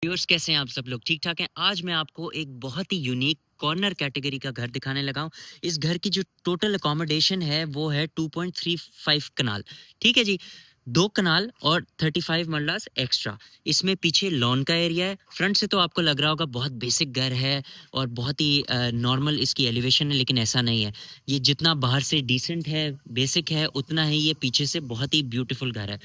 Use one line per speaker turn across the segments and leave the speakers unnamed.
Viewers, कैसे हैं आप सब लोग? ठीक ठाक हैं। आज मैं आपको एक बहुत ही यूनिक कॉर्नर कैटेगरी का घर दिखाने लगा हूं। इस घर की जो टोटल अकोमोडेशन है वो है 2.35 कनाल। ठीक है जी, 2 कनाल और 35 मरलास एक्स्ट्रा। इसमें पीछे लॉन का एरिया है। फ्रंट से तो आपको लग रहा होगा बहुत बेसिक घर है और बहुत ही नॉर्मल इसकी एलिवेशन है, लेकिन ऐसा नहीं है। ये जितना बाहर से डिसेंट है, बेसिक है, उतना ही ये पीछे से बहुत ही ब्यूटीफुल घर है।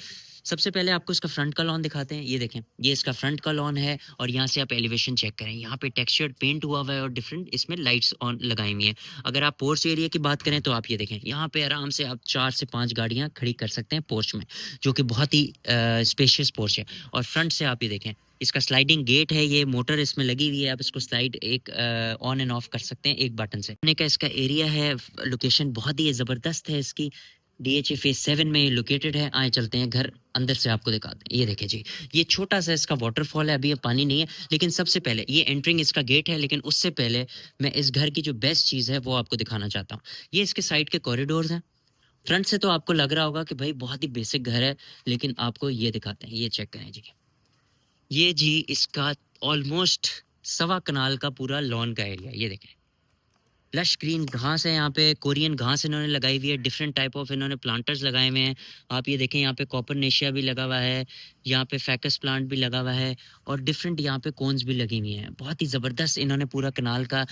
सबसे पहले आपको इसका फ्रंट का लॉन दिखाते हैं। ये देखें, ये इसका फ्रंट का लॉन है और यहाँ से आप एलिवेशन चेक करें। यहाँ पे टेक्सचर्ड पेंट हुआ हुआ है और डिफरेंट इसमें लाइट्स ऑन लगाई हुई हैं। अगर आप पोर्च एरिया की बात करें तो आप ये देखें, यहाँ पे आराम से आप 4 से 5 गाड़ियाँ खड़ी कर सकते हैं पोर्च में, जो कि बहुत ही स्पेशियस पोर्च है। और फ्रंट से आप ये देखें, इसका स्लाइडिंग गेट है, ये मोटर इसमें लगी हुई है। आप इसको स्लाइड एक ऑन एंड ऑफ कर सकते हैं एक बटन से। का इसका एरिया है, लोकेशन बहुत ही ज़बरदस्त है इसकी। डीएचए फेज 7 में लोकेटेड है। आए चलते हैं घर अंदर से आपको दिखाते हैं। ये देखें जी, ये छोटा सा इसका वाटरफॉल है, अभी ये पानी नहीं है। लेकिन सबसे पहले ये एंट्रिंग इसका गेट है, लेकिन उससे पहले मैं इस घर की जो बेस्ट चीज़ है वो आपको दिखाना चाहता हूँ। ये इसके साइड के कॉरिडोर्स हैं। फ्रंट से तो आपको लग रहा होगा कि भाई बहुत ही बेसिक घर है, लेकिन आपको ये दिखाते हैं। ये चेक करें जी, ये जी इसका ऑलमोस्ट 1.25 कनाल का पूरा लॉन का एरिया। ये देखें, लश ग्रीन घास है, यहाँ पे कोरियन घास इन्होंने लगाई हुई है। डिफरेंट टाइप ऑफ इन्होंने प्लांटर्स लगाए हुए हैं। आप ये देखें, यहाँ पे कॉपरनेशिया भी लगा हुआ है, यहाँ पे फैकस प्लांट भी लगा हुआ है और डिफरेंट यहाँ पे कोन्स भी लगी हुई हैं। बहुत ही ज़बरदस्त इन्होंने पूरा कनाल का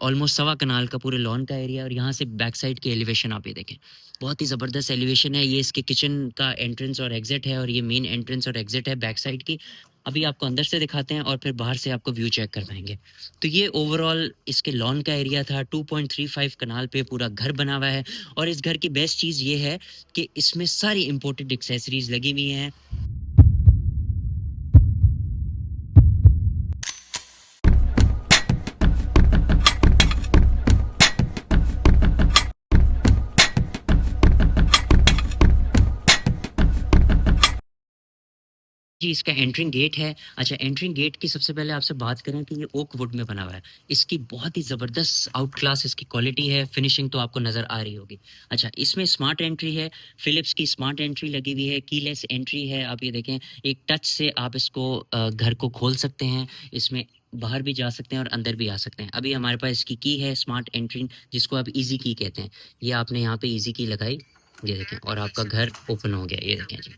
ऑलमोस्ट 1.25 कनाल का पूरे लॉन का एरिया। और यहाँ से बैक साइड की एलिवेशन आप ये देखें, बहुत ही ज़बरदस्त एलिवेशन है। ये इसके किचन का एंट्रेंस और एग्जिट है और ये मेन एंट्रेंस और एग्जिट है बैक साइड की। अभी आपको अंदर से दिखाते हैं और फिर बाहर से आपको व्यू चेक करवाएंगे। तो ये ओवरऑल इसके लॉन का एरिया था। 2.35 कनाल पे पूरा घर बना हुआ है। और इस घर की बेस्ट चीज़ ये है कि इसमें सारी इंपोर्टेड एक्सेसरीज लगी हुई हैं। जी, इसका एंट्रिंग गेट है। अच्छा, एंट्रिंग गेट की सबसे पहले आपसे बात करें कि ये ओक वुड में बना हुआ है। इसकी बहुत ही ज़बरदस्त आउट क्लास इसकी क्वालिटी है, फिनिशिंग तो आपको नज़र आ रही होगी। अच्छा, इसमें स्मार्ट एंट्री है, फ़िलिप्स की स्मार्ट एंट्री लगी हुई है, कीलेस एंट्री है। आप ये देखें, एक टच से आप इसको घर को खोल सकते हैं। इसमें बाहर भी जा सकते हैं और अंदर भी आ सकते हैं। अभी हमारे पास इसकी की है स्मार्ट एंट्री, जिसको आप ईज़ी की कहते हैं। ये आपने यहाँ पे ईज़ी की लगाई, ये देखें, और आपका घर ओपन हो गया। ये देखें जी,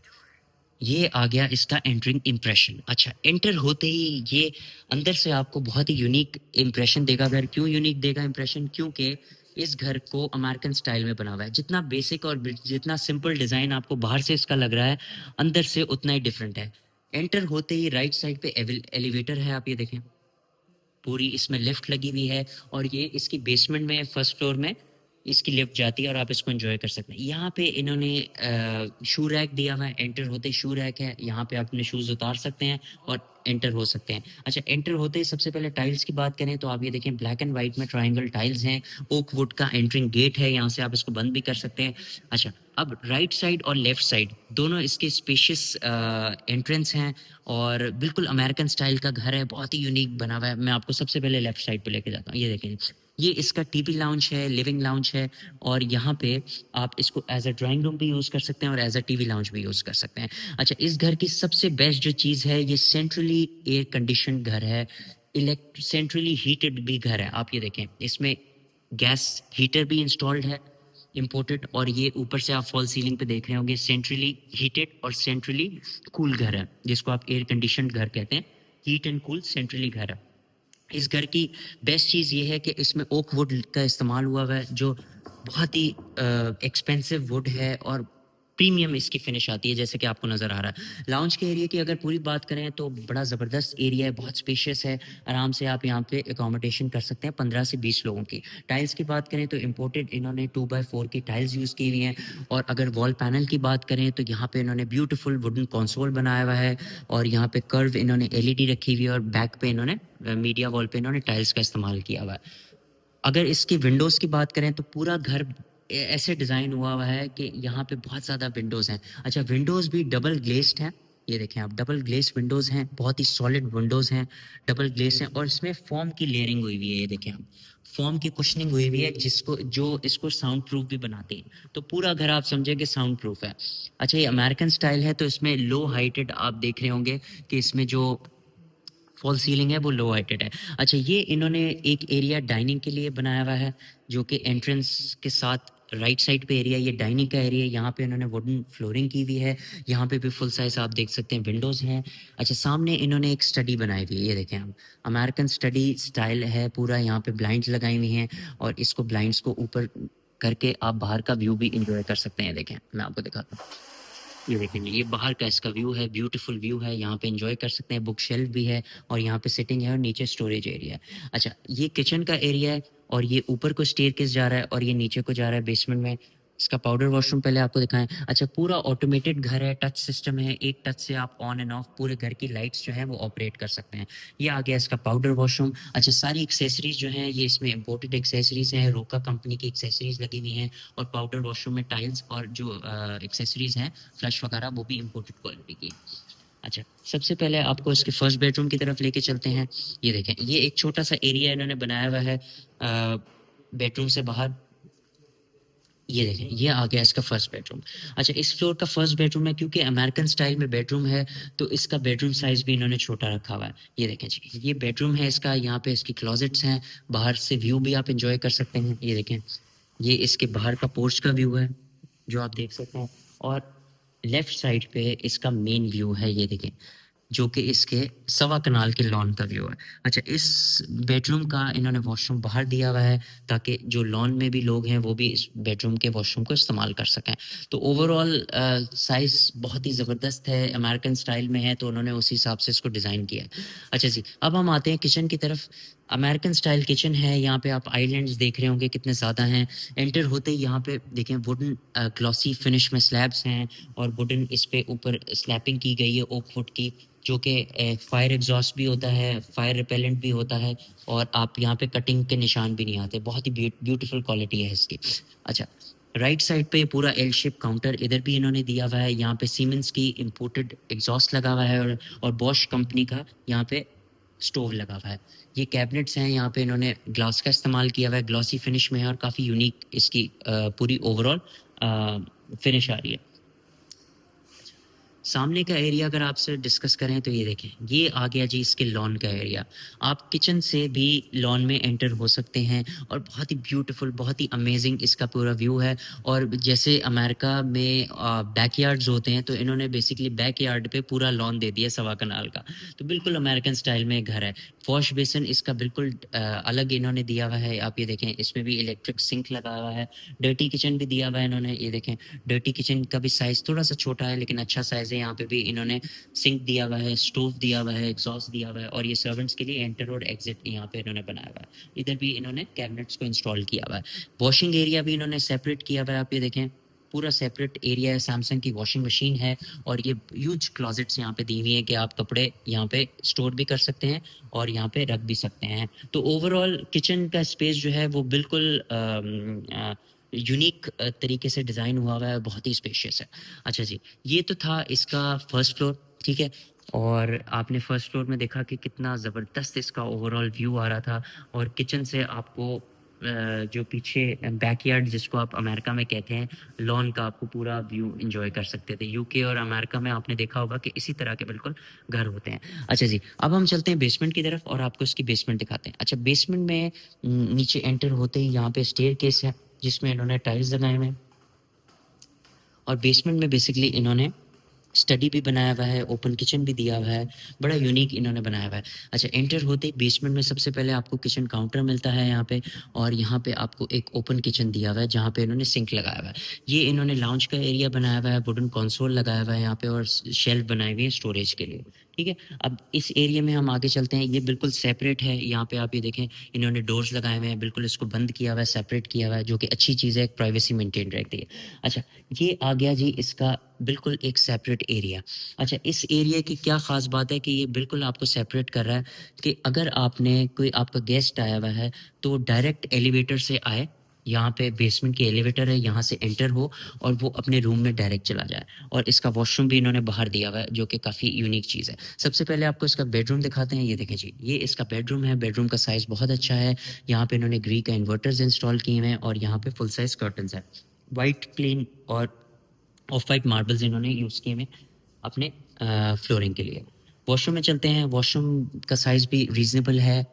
ये आ गया इसका एंटरिंग इम्प्रेशन। अच्छा, एंटर होते ही ये अंदर से आपको बहुत ही यूनिक इम्प्रेशन देगा घर। क्यों यूनिक देगा इम्प्रेशन? क्योंकि इस घर को अमेरिकन स्टाइल में बना हुआ है। जितना बेसिक और जितना सिंपल डिज़ाइन आपको बाहर से इसका लग रहा है, अंदर से उतना ही डिफरेंट है। एंटर होते ही राइट साइड पे एलिवेटर है, आप ये देखें, पूरी इसमें लिफ्ट लगी हुई है। और ये इसकी बेसमेंट में, फर्स्ट फ्लोर में इसकी लिफ्ट जाती है और आप इसको एंजॉय कर सकते हैं। यहाँ पे इन्होंने शू रैक दिया हुआ है। एंटर होते ही शू रैक है, यहाँ पे आप अपने शूज़ उतार सकते हैं और एंटर हो सकते हैं। अच्छा, एंटर होते ही सबसे पहले टाइल्स की बात करें तो आप ये देखें, ब्लैक एंड वाइट में ट्रायंगल टाइल्स हैं। ओक वुड का एंट्रिंग गेट है, यहाँ से आप इसको बंद भी कर सकते हैं। अच्छा, अब राइट साइड और लेफ्ट साइड दोनों इसके स्पेशियस एंट्रेंस हैं और बिल्कुल अमेरिकन स्टाइल का घर है, बहुत ही यूनिक बना हुआ है। मैं आपको सबसे पहले लेफ्ट साइड पे लेके जाता हूँ। ये देखें, ये इसका टीवी लाउंज है, लिविंग लाउंज है। और यहाँ पे आप इसको एज अ ड्राइंग रूम भी यूज़ कर सकते हैं और एज अ टीवी लाउंज भी यूज़ कर सकते हैं। अच्छा, इस घर की सबसे बेस्ट जो चीज़ है, ये सेंट्रली एयर कंडीशन घर है, सेंट्रली हीटेड भी घर है। आप ये देखें, इसमें गैस हीटर भी इंस्टॉल्ड है, इम्पोर्टेड। और ये ऊपर से आप फॉल सीलिंग पे देख रहे होंगे, सेंट्रली हीटेड और सेंट्रली कूल घर है, जिसको आप एयर कंडीशन घर कहते हैं। हीट एंड कूल सेंट्रली घर है। इस घर की बेस्ट चीज़ ये है कि इसमें ओक वुड का इस्तेमाल हुआ हुआ है, जो बहुत ही एक्सपेंसिव वुड है और प्रीमियम इसकी फिनिश आती है, जैसे कि आपको नज़र आ रहा है। लाउंज के एरिया की अगर पूरी बात करें तो बड़ा ज़बरदस्त एरिया है, बहुत स्पेशियस है। आराम से आप यहाँ पे एकोमोडेशन कर सकते हैं 15 से 20 लोगों की। टाइल्स की बात करें तो इम्पोर्टेड इन्होंने 2x4 की टाइल्स यूज़ की हुई हैं। और अगर वॉल पैनल की बात करें तो यहाँ पे इन्होंने ब्यूटीफुल वुडन कंसोल बनाया हुआ है। और यहाँ पे कर्व इन्होंने एलईडी रखी हुई है और बैक पे इन्होंने मीडिया वॉल पे इन्होंने टाइल्स का इस्तेमाल किया हुआ है। अगर इसकी विंडोज़ की बात करें तो पूरा घर ऐसे डिज़ाइन हुआ हुआ है कि यहाँ पे बहुत ज़्यादा विंडोज़ हैं। अच्छा, विंडोज़ भी डबल ग्लेस्ड हैं। ये देखें आप, डबल ग्लेस विंडोज़ हैं, बहुत ही सॉलिड विंडोज़ हैं, डबल ग्लेस हैं। और इसमें फोम की लेयरिंग हुई हुई है। ये देखें आप, फोम की कुशनिंग हुई हुई है, जिसको जो इसको साउंड प्रूफ भी बनाती है। तो पूरा घर आप समझे कि साउंड प्रूफ है। अच्छा, ये अमेरिकन स्टाइल है तो इसमें लो हाइटेड आप देख रहे होंगे कि इसमें जो फॉल सीलिंग है वो लो हाइटेड है। अच्छा, ये इन्होंने एक एरिया डाइनिंग के लिए बनाया हुआ है, जो कि एंट्रेंस के साथ राइट साइड पे एरिया, ये डाइनिंग का एरिया, यहाँ पे इन्होंने वुडन फ्लोरिंग की हुई है। यहाँ पे भी फुल साइज आप देख सकते हैं विंडोज़ हैं। अच्छा, सामने इन्होंने एक स्टडी बनाई हुई है, ये देखें आप, अमेरिकन स्टडी स्टाइल है पूरा। यहाँ पे ब्लाइंड्स लगाई हुई हैं और इसको ब्लाइंड्स को ऊपर करके आप बाहर का व्यू भी इंजॉय कर सकते हैं। देखें, मैं आपको दिखाता हूँ, ये देखेंगे, ये बाहर का इसका व्यू है, ब्यूटीफुल व्यू है, यहाँ पे एंजॉय कर सकते हैं। बुक शेल्फ भी है और यहाँ पे सिटिंग है और नीचे स्टोरेज एरिया है। अच्छा, ये किचन का एरिया है और ये ऊपर को स्टेयरकेस जा रहा है और ये नीचे को जा रहा है बेसमेंट में। इसका पाउडर वॉशरूम पहले आपको दिखाएं। अच्छा, पूरा ऑटोमेटेड घर है, टच सिस्टम है, एक टच से आप ऑन एंड ऑफ पूरे घर की लाइट्स जो है वो ऑपरेट कर सकते हैं। ये आ गया इसका पाउडर वॉशरूम। अच्छा, सारी एक्सेसरीज जो हैं ये इसमें इंपोर्टेड एक्सेसरीज हैं, रोका कंपनी की एक्सेसरीज लगी हुई हैं और पाउडर वॉशरूम में टाइल्स और जो एक्सेसरीज हैं फ्लश वगैरह वो भी इम्पोर्टेड क्वालिटी की। अच्छा, सबसे पहले आपको इसके फर्स्ट बेडरूम की तरफ लेके चलते हैं। ये देखें, ये एक छोटा सा एरिया इन्होंने बनाया हुआ है बेडरूम से बाहर। ये देखें, ये आ गया इसका फर्स्ट बेडरूम। अच्छा, इस फ्लोर का फर्स्ट बेडरूम है, क्योंकि अमेरिकन स्टाइल में बेडरूम है तो इसका बेडरूम साइज भी इन्होंने छोटा रखा हुआ है। ये देखें जी, ये बेडरूम है इसका, यहाँ पे इसकी क्लोजेट्स हैं, बाहर से व्यू भी आप इंजॉय कर सकते हैं। ये देखें, ये इसके बाहर का पोर्च का व्यू है जो आप देख सकते हैं, और लेफ्ट साइड पे इसका मेन व्यू है, ये देखें, जो कि इसके सवा कनाल के लॉन का व्यू है। अच्छा, इस बेडरूम का इन्होंने वॉशरूम बाहर दिया हुआ है ताकि जो लॉन में भी लोग हैं वो भी इस बेडरूम के वॉशरूम को इस्तेमाल कर सकें। तो ओवरऑल साइज़ बहुत ही ज़बरदस्त है, अमेरिकन स्टाइल में है तो उन्होंने उसी हिसाब से इसको डिज़ाइन किया है। अच्छा जी, अब हम आते हैं किचन की तरफ। अमेरिकन स्टाइल किचन है, यहाँ पे आप आइलैंड्स देख रहे होंगे कितने ज़्यादा हैं। एंटर होते ही यहाँ पे देखें वुडन ग्लॉसी फिनिश में स्लैब्स हैं और वुडन इस पे ऊपर स्लैपिंग की गई है ओक वुड की, जो कि फायर एग्जॉस्ट भी होता है, फायर रिपेलेंट भी होता है, और आप यहाँ पे कटिंग के निशान भी नहीं आते। बहुत ही ब्यूटीफुल क्वालिटी है इसकी। अच्छा, राइट साइड पे पूरा एल शेप काउंटर इधर भी इन्होंने दिया हुआ है। यहाँ पे सीमेंस की इंपोर्टेड एग्जॉस्ट लगा हुआ है और बॉश कंपनी का यहाँ पे स्टोव लगा हुआ है। ये कैबिनेट्स हैं, यहाँ पे इन्होंने ग्लास का इस्तेमाल किया हुआ है, ग्लॉसी फिनिश में है और काफ़ी यूनिक इसकी पूरी ओवरऑल फिनिश आ रही है। सामने का एरिया अगर आपसे डिस्कस करें तो ये देखें, ये आ गया जी इसके लॉन का एरिया। आप किचन से भी लॉन में एंटर हो सकते हैं और बहुत ही ब्यूटीफुल, बहुत ही अमेजिंग इसका पूरा व्यू है। और जैसे अमेरिका में बैकयार्ड्स होते हैं तो इन्होंने बेसिकली बैकयार्ड पे पूरा लॉन दे दिया सवा कनाल का। तो बिल्कुल अमेरिकन स्टाइल में घर है। वॉश बेसिन इसका बिल्कुल अलग इन्होंने दिया हुआ है। आप ये देखें, इसमें भी इलेक्ट्रिक सिंक लगा हुआ है। डर्टी किचन भी दिया हुआ है इन्होंने। ये देखें, डर्टी किचन का भी साइज थोड़ा सा छोटा है लेकिन अच्छा साइज है। यहाँ पे भी इन्होंने सिंक दिया हुआ है, स्टोव दिया हुआ है, एग्जॉस्ट दिया हुआ है, और ये सर्वेंट्स के लिए एंटर और एग्जिट यहाँ पे इन्होंने बनाया हुआ है। इधर भी इन्होंने कैबिनेट्स को इंस्टॉल किया हुआ है। वॉशिंग एरिया भी इन्होंने सेपरेट किया हुआ है। आप ये देखें, पूरा सेपरेट एरिया है। सैमसंग की वॉशिंग मशीन है और ये ह्यूज क्लोजेट्स यहाँ पे दी हुई हैं कि आप कपड़े यहाँ पे स्टोर भी कर सकते हैं और यहाँ पे रख भी सकते हैं। तो ओवरऑल किचन का स्पेस जो है वो बिल्कुल यूनिक तरीके से डिज़ाइन हुआ हुआ है, बहुत ही स्पेशियस है। अच्छा जी, ये तो था इसका फर्स्ट फ्लोर, ठीक है। और आपने फर्स्ट फ्लोर में देखा कि कितना ज़बरदस्त इसका ओवरऑल व्यू आ रहा था, और किचन से आपको जो पीछे बैकयार्ड जिसको आप अमेरिका में कहते हैं, लॉन का आपको पूरा व्यू एंजॉय कर सकते थे। यूके और अमेरिका में आपने देखा होगा कि इसी तरह के बिल्कुल घर होते हैं। अच्छा जी, अब हम चलते हैं बेसमेंट की तरफ और आपको इसकी बेसमेंट दिखाते हैं। अच्छा, बेसमेंट में नीचे एंटर होते ही यहाँ पे स्टेयरकेस है जिसमें इन्होंने टाइल्स लगाए हुए हैं, और बेसमेंट में बेसिकली इन्होंने स्टडी भी बनाया हुआ है, ओपन किचन भी दिया हुआ है, बड़ा यूनिक इन्होंने बनाया हुआ है। अच्छा, एंटर होते ही बेसमेंट में सबसे पहले आपको किचन काउंटर मिलता है यहाँ पे, और यहाँ पे आपको एक ओपन किचन दिया हुआ है जहाँ पे इन्होंने सिंक लगाया हुआ है। ये इन्होंने लाउंज का एरिया बनाया हुआ है, वुडन कंसोल लगाया हुआ है यहाँ पे, और शेल्फ बनाई हुई है स्टोरेज के लिए, ठीक है। अब इस एरिया में हम आगे चलते हैं। ये बिल्कुल सेपरेट है। यहाँ पे आप ये देखें, इन्होंने डोर्स लगाए हुए हैं, बिल्कुल इसको बंद किया हुआ है, सेपरेट किया हुआ है, जो कि अच्छी चीज़ है, एक प्राइवेसी मेंटेन रहती है। अच्छा, ये आ गया जी इसका बिल्कुल एक सेपरेट एरिया। अच्छा, इस एरिया की क्या ख़ास बात है कि ये बिल्कुल आपको सेपरेट कर रहा है कि अगर आपने कोई आपका गेस्ट आया हुआ है तो डायरेक्ट एलिवेटर से आए, यहाँ पे बेसमेंट की एलिवेटर है, यहाँ से एंटर हो और वो अपने रूम में डायरेक्ट चला जाए। और इसका वॉशरूम भी इन्होंने बाहर दिया हुआ है, जो कि काफ़ी यूनिक चीज़ है। सबसे पहले आपको इसका बेडरूम दिखाते हैं। ये देखें जी, ये इसका बेडरूम है। बेडरूम का साइज़ बहुत अच्छा है। यहाँ पे इन्होंने ग्री का इन्वर्टर्स इंस्टॉल किए हुए हैं और यहाँ पे फुल साइज़ कर्टन्स है। वाइट क्लीन और ऑफ वाइट मार्बल्स इन्होंने यूज़ किए हुए अपने फ्लोरिंग के लिए। वॉशरूम में चलते हैं। वॉशरूम का साइज़ भी रीज़नेबल है,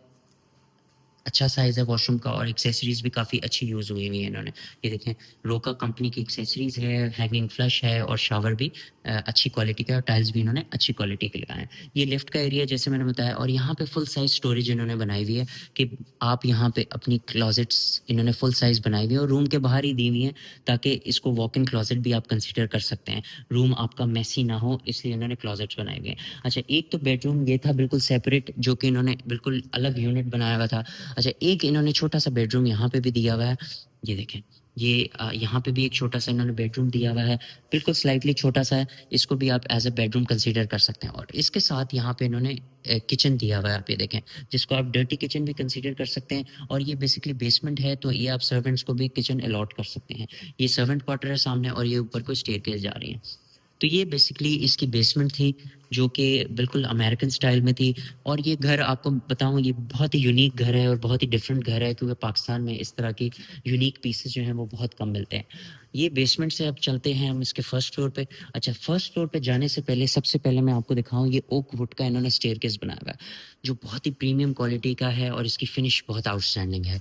अच्छा साइज़ है वॉशरूम का, और एक्सेसरीज़ भी काफ़ी अच्छी यूज़ हुई हुई है इन्होंने। ये देखें, रोका कंपनी की एक्सेसरीज़ है, हैंगिंग फ्लश है, और शावर भी अच्छी क्वालिटी का है, और टाइल्स भी इन्होंने अच्छी क्वालिटी के लगाए हैं। ये लिफ्ट का एरिया जैसे मैंने बताया, और यहाँ पे फुल साइज़ स्टोरेज इन्होंने बनाई हुई है कि आप यहाँ पे अपनी क्लॉज़ेट्स इन्होंने फुल साइज़ बनाई हुई है, और रूम के बाहर ही दी हुई हैं, ताकि इसको वॉक इन क्लॉज़ेट भी आप कंसिडर कर सकते हैं। रूम आपका मेसी ना हो, इसलिए इन्होंने क्लॉज़ेट्स बनाए हुए हैं। अच्छा, एक तो बेडरूम ये था बिल्कुल सेपरेट, जो कि इन्होंने बिल्कुल अलग यूनिट बनाया हुआ था। अच्छा, एक इन्होंने छोटा-सा बेडरूम यहाँ पे भी दिया हुआ है। ये देखें, ये यहाँ पे भी एक छोटा-सा इन्होंने बेडरूम दिया हुआ है, बिल्कुल स्लाइटली छोटा-सा है। इसको भी आप एज़ अ बेडरूम कंसीडर कर सकते हैं, और इसके साथ यहाँ पे इन्होंने किचन दिया हुआ है, आप ये देखें, जिसको आप डर्टी किचन भी कंसीडर कर सकते हैं, और ये बेसिकली बेसमेंट है, तो ये आप सर्वेंट्स को भी किचन अलॉट कर सकते हैं। ये सर्वेंट क्वार्टर है सामने, और ये ऊपर को स्टेयरकेस जा रही है। तो ये बेसिकली इसकी बेसमेंट थी, जो कि बिल्कुल अमेरिकन स्टाइल में थी। और ये घर आपको बताऊँ, ये बहुत ही यूनिक घर है और बहुत ही डिफरेंट घर है, क्योंकि पाकिस्तान में इस तरह की यूनिक पीसेस जो हैं वो बहुत कम मिलते हैं। ये बेसमेंट से अब चलते हैं हम इसके फर्स्ट फ्लोर पे। अच्छा, फर्स्ट फ्लोर पे जाने से पहले सबसे पहले मैं आपको दिखाऊँ, ये ओक वुड का इन्होंने स्टेयरकेस बनाया हुआ है, जो बहुत ही प्रीमियम क्वालिटी का है, और इसकी फिनिश बहुत आउटस्टैंडिंग है।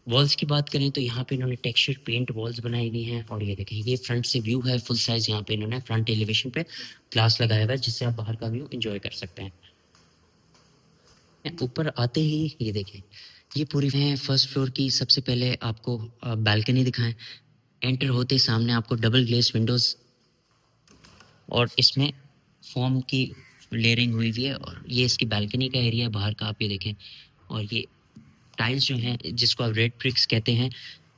वॉल्स की बात करें तो यहाँ पे इन्होंने टेक्सचर पेंट वॉल्स बनाई हुई हैं, और ये देखें, ये फ्रंट से व्यू है फुल साइज। यहाँ पे इन्होंने फ्रंट एलिवेशन पे ग्लास लगाया हुआ है, जिससे आप बाहर का व्यू एंजॉय कर सकते हैं। ऊपर आते ही ये देखें, ये पूरी है फर्स्ट फ्लोर की। सबसे पहले आपको बालकनी दिखाएं। एंटर होते ही सामने आपको डबल ग्लेस विंडोज, और इसमें फोम की लेयरिंग हुई हुई है, और ये इसकी बालकनी का एरिया है बाहर का, आप ये देखें। और ये टाइल्स जो हैं, जिसको आप रेड ब्रिक्स कहते हैं,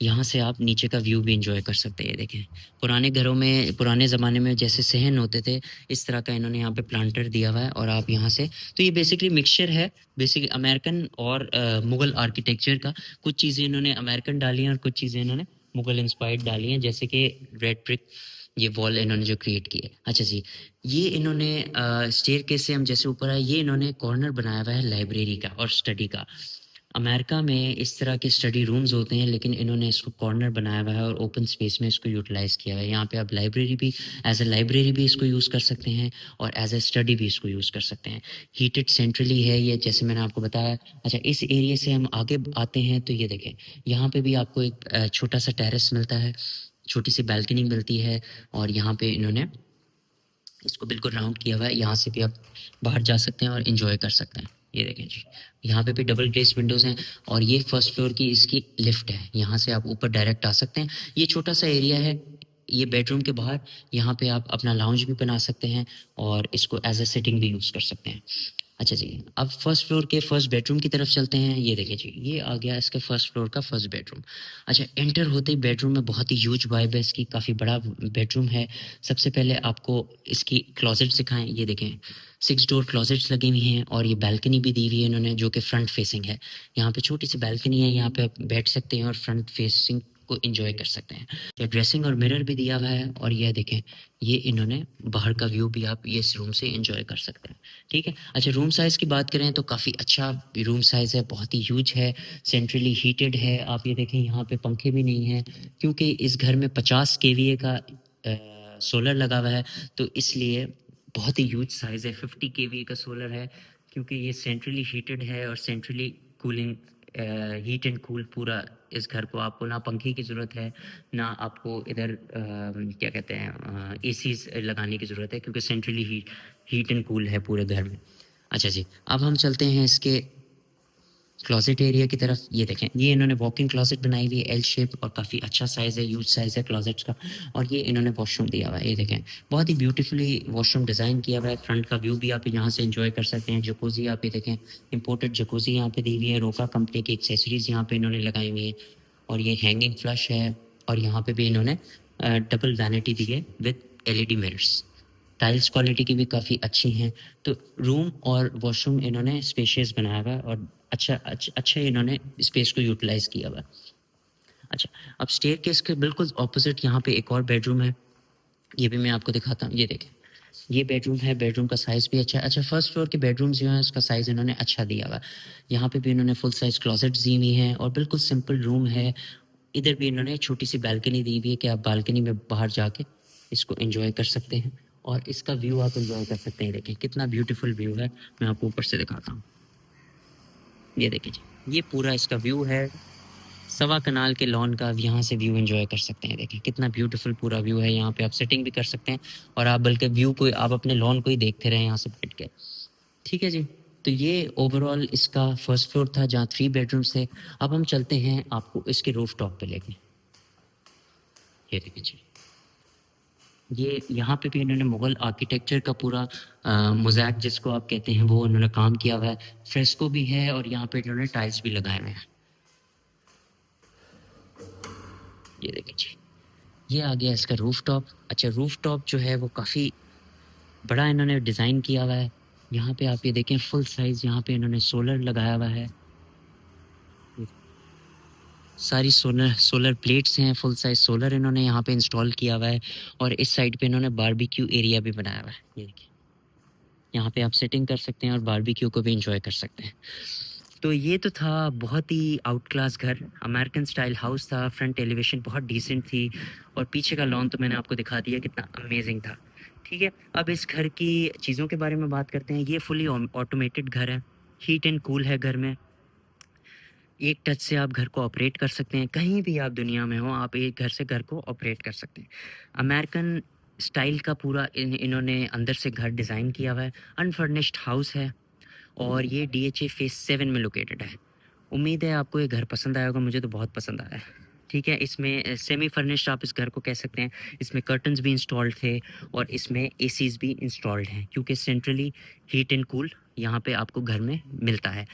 यहाँ से आप नीचे का व्यू भी एंजॉय कर सकते हैं। ये देखें, पुराने घरों में, पुराने ज़माने में जैसे सहन होते थे, इस तरह का इन्होंने यहाँ पे प्लांटर दिया हुआ है, और आप यहाँ से, तो ये बेसिकली मिक्सचर है, बेसिकली अमेरिकन और मुगल आर्किटेक्चर का। कुछ चीज़ें इन्होंने अमेरिकन डाली हैं, और कुछ चीज़ें इन्होंने मुगल इंस्पायर्ड डाली हैं, जैसे कि रेड ब्रिक, ये वॉल इन्होंने जो क्रिएट की है। अच्छा जी, ये इन्होंने स्टेयरकेस से हम जैसे ऊपर आए, ये इन्होंने कॉर्नर बनाया हुआ है लाइब्रेरी का और स्टडी का। अमेरिका में इस तरह के स्टडी रूम्स होते हैं, लेकिन इन्होंने इसको कॉर्नर बनाया हुआ है, और ओपन स्पेस में इसको यूटिलाइज़ किया हुआ है। यहाँ पे आप लाइब्रेरी भी, एज़ अ लाइब्रेरी भी इसको यूज़ कर सकते हैं, और एज़ अ स्टडी भी इसको यूज़ कर सकते हैं। हीटेड सेंट्रली है ये, जैसे मैंने आपको बताया। अच्छा, इस एरिया से हम आगे आते हैं, तो ये देखें, यहाँ पे भी आपको एक छोटा-सा टेरेस मिलता है, छोटी-सी बालकनी मिलती है, और यहाँ पे इन्होंने इसको बिल्कुल राउंड किया हुआ है। यहाँ से भी आप बाहर जा सकते हैं और एंजॉय कर सकते हैं। ये देखें जी, यहाँ पे भी डबल ग्लेज़ विंडोज़ हैं, और ये फर्स्ट फ्लोर की इसकी लिफ्ट है। यहाँ से आप ऊपर डायरेक्ट आ सकते हैं। ये छोटा-सा एरिया है, ये बेडरूम के बाहर, यहाँ पे आप अपना लाउंज भी बना सकते हैं, और इसको एज़ अ सिटिंग भी यूज़ कर सकते हैं। अच्छा जी, अब फर्स्ट फ्लोर के फर्स्ट बेडरूम की तरफ चलते हैं। ये देखिए जी, ये आ गया इसके फर्स्ट फ्लोर का फर्स्ट बेडरूम। अच्छा, एंटर होते ही बेडरूम में बहुत ही ह्यूज वाइब है इसकी, काफ़ी बड़ा बेडरूम है। सबसे पहले आपको इसकी क्लोजेट्स दिखाएँ। ये देखें, 6 डोर क्लोजेट्स लगी हुई हैं, और ये बालकनी भी दी हुई है इन्होंने, जो कि फ्रंट फेसिंग है। यहाँ पे छोटी सी बालकनी है, यहाँ पे आप बैठ सकते हैं और फ्रंट फेसिंग को एंजॉय कर सकते हैं। या ड्रेसिंग और मिरर भी दिया हुआ है, और ये देखें, ये इन्होंने बाहर का व्यू भी आप ये इस रूम से एंजॉय कर सकते हैं। ठीक है। अच्छा, रूम साइज़ की बात करें तो काफ़ी अच्छा रूम साइज़ है, बहुत ही ह्यूज है, सेंट्रली हीटेड है। आप ये देखें, यहाँ पे पंखे भी नहीं हैं, क्योंकि इस घर में 50 केवीए का सोलर लगा हुआ है, तो इसलिए बहुत ही ह्यूज साइज़ है। 50 केवीए का सोलर है, क्योंकि ये सेंट्रली हीटेड है, और centrally cooling, heat and cool पूरा इस घर को। आपको ना पंखे की ज़रूरत है, ना आपको इधर क्या कहते हैं, एसीज़ लगाने की ज़रूरत है, क्योंकि सेंट्रली हीट एंड कूल है पूरे घर में। अच्छा जी, अब हम चलते हैं इसके क्लोजेट एरिया की तरफ। ये देखें, ये इन्होंने वॉकिंग क्लोजेट बनाई हुई है, एल शेप, और काफ़ी अच्छा साइज़ है, ह्यूज साइज़ है क्लोजेट्स का। और ये इन्होंने वॉशरूम दिया हुआ है। ये देखें, बहुत ही ब्यूटीफुली वॉशरूम डिज़ाइन किया हुआ है। फ्रंट का व्यू भी आप यहाँ से एंजॉय कर सकते हैं। जकूज़ी आप ये देखें, इंपोर्टेड जकूज़ी यहाँ पे दी हुई है। रोका कंपनी की एक्सेसरीज़ यहाँ पे इन्होंने लगाई हुई है, और ये हैंगिंग फ्लश है, और यहाँ पे भी इन्होंने डबल वैनिटी दी है with LED mirrors. Tiles quality की भी काफ़ी अच्छी हैं। तो रूम और वॉशरूम इन्होंने स्पेशियस बनाया हुआ है, और अच्छा इन्होंने स्पेस को यूटिलाइज़ किया हुआ है। अच्छा, अब स्टेयरकेस के बिल्कुल ऑपोज़िट यहाँ पे एक और बेडरूम है, ये भी मैं आपको दिखाता हूँ। ये देखें, ये बेडरूम है, बेडरूम का साइज़ भी अच्छा है। अच्छा, फर्स्ट फ्लोर के बेडरूम्स जो हैं, उसका साइज़ इन्होंने अच्छा दिया हुआ है। यहाँ पे भी इन्होंने फुल साइज़ क्लोजेट्स दी हुई हैं, और बिल्कुल सिंपल रूम है। इधर भी इन्होंने छोटी-सी बालकनी दी हुई है कि आप बालकनी में बाहर जाके इसको एन्जॉय कर सकते हैं। और इसका व्यू आप एंजॉय कर सकते हैं। देखिए कितना ब्यूटीफुल व्यू है, मैं आपको ऊपर से दिखाता हूँ। ये देखिए जी, ये पूरा इसका व्यू है, सवा कनाल के लॉन का। यहाँ से व्यू एंजॉय कर सकते हैं। देखिए कितना ब्यूटीफुल पूरा व्यू है। यहाँ पे आप सेटिंग भी कर सकते हैं और आप बल्कि व्यू को आप अपने लॉन को ही देखते रहे यहाँ से बैठ के। ठीक है जी, तो ये ओवरऑल इसका फर्स्ट फ्लोर था जहाँ 3 बेडरूम्स थे। अब हम चलते हैं आपको इसके रूफ टॉप पे लेके। ये देखिए जी, ये यहाँ पे भी इन्होंने मुगल आर्किटेक्चर का पूरा मोज़ैक जिसको आप कहते हैं वो उन्होंने काम किया हुआ है। फ्रेस्को भी है और यहाँ पे इन्होंने टाइल्स भी लगाए हुए हैं। ये देखिए जी, ये आ गया इसका रूफटॉप। अच्छा, रूफटॉप जो है वो काफ़ी बड़ा इन्होंने डिज़ाइन किया हुआ है। यहाँ पे आप ये देखें फुल साइज़ यहाँ पे इन्होंने सोलर लगाया हुआ है। सारी सोलर सोलर प्लेट्स हैं, फुल साइज़ सोलर इन्होंने यहाँ पे इंस्टॉल किया हुआ है और इस साइड पे इन्होंने बारबेक्यू एरिया भी बनाया हुआ है। ये देखिए, यहाँ पे आप सेटिंग कर सकते हैं और बारबेक्यू को भी एन्जॉय कर सकते हैं। तो ये तो था बहुत ही आउट क्लास घर, अमेरिकन स्टाइल हाउस था। फ्रंट एलिवेशन बहुत डिसेंट थी और पीछे का लॉन तो मैंने आपको दिखा दिया कितना अमेजिंग था। ठीक है, अब इस घर की चीज़ों के बारे में बात करते हैं। ये फुली ऑटोमेटेड घर है, हीट एंड कूल है घर में। एक टच से आप घर को ऑपरेट कर सकते हैं, कहीं भी आप दुनिया में हो आप एक घर से घर को ऑपरेट कर सकते हैं। अमेरिकन स्टाइल का पूरा इन्होंने अंदर से घर डिज़ाइन किया हुआ है। अनफर्निश्ड हाउस है और ये डीएचए फेज़ 7 में लोकेटेड है। उम्मीद है आपको ये घर पसंद आया होगा, मुझे तो बहुत पसंद आया है। ठीक है, इसमें सेमी फर्निश्ड आप इस घर को कह सकते हैं। इसमें कर्टन्स भी इंस्टॉल्ड थे और इसमें एसीज़ भी इंस्टॉल्ड हैं क्योंकि सेंट्रली हीट एंड कूल यहाँ पे आपको घर में मिलता है।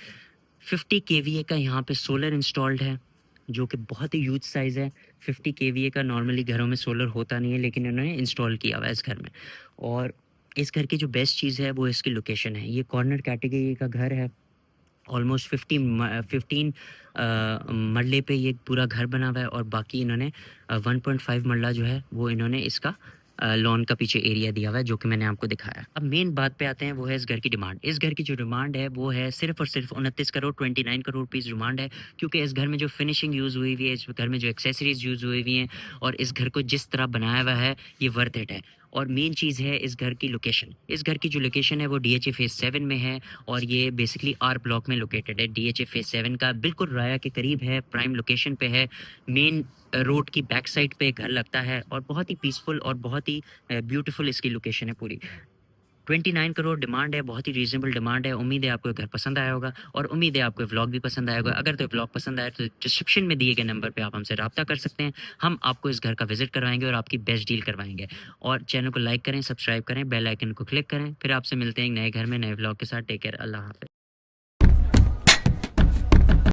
50 केवीए का यहाँ पे सोलर इंस्टॉल्ड है जो कि बहुत ही ह्यूज साइज़ है। 50 केवीए का नॉर्मली घरों में सोलर होता नहीं है लेकिन इन्होंने इंस्टॉल किया हुआ है इस घर में। और इस घर की जो बेस्ट चीज़ है वो इसकी लोकेशन है। ये कॉर्नर कैटेगरी का घर है। ऑलमोस्ट 15 मरले पे ये पूरा घर बना हुआ है और बाकी इन्होंने 1.5 मरला जो है वो इन्होंने इसका लॉन का पीछे एरिया दिया हुआ है जो कि मैंने आपको दिखाया। अब मेन बात पे आते हैं, वो है इस घर की डिमांड। इस घर की जो डिमांड है वो है सिर्फ और सिर्फ 29 करोड़ 29 करोड़ रुपीज़ डिमांड है क्योंकि इस घर में जो फिनिशिंग यूज़ हुई हुई है, इस घर में जो एक्सेसरीज यूज़ हुई हुई हैं और इस घर को जिस तरह बनाया हुआ है ये वर्थ इट है। और मेन चीज़ है इस घर की लोकेशन। इस घर की जो लोकेशन है वो डीएचए फेज़ 7 में है और ये बेसिकली आर ब्लॉक में लोकेटेड है। डीएचए फेज़ 7 का बिल्कुल राया के करीब है, प्राइम लोकेशन पे है। मेन रोड की बैक साइड पे घर लगता है और बहुत ही पीसफुल और बहुत ही ब्यूटीफुल इसकी लोकेशन है पूरी। 29 करोड़ डिमांड है, बहुत ही रीज़नेबल डिमांड है। उम्मीद है आपको ये घर पसंद आया होगा और उम्मीद है आपको ये व्लॉग भी पसंद आया होगा। अगर तो व्लॉग पसंद आया तो डिस्क्रिप्शन में दिए गए नंबर पे आप हमसे राब्ता कर सकते हैं। हम आपको इस घर का विज़िट करवाएँगे और आपकी बेस्ट डील करवाएँगे। और चैनल को लाइक करें, सब्सक्राइब करें, बेल आइकन को क्लिक करें। फिर आपसे मिलते हैं एक नए घर में नए व्लॉग के साथ। टेक केयर, अल्लाह हाफ़िज़।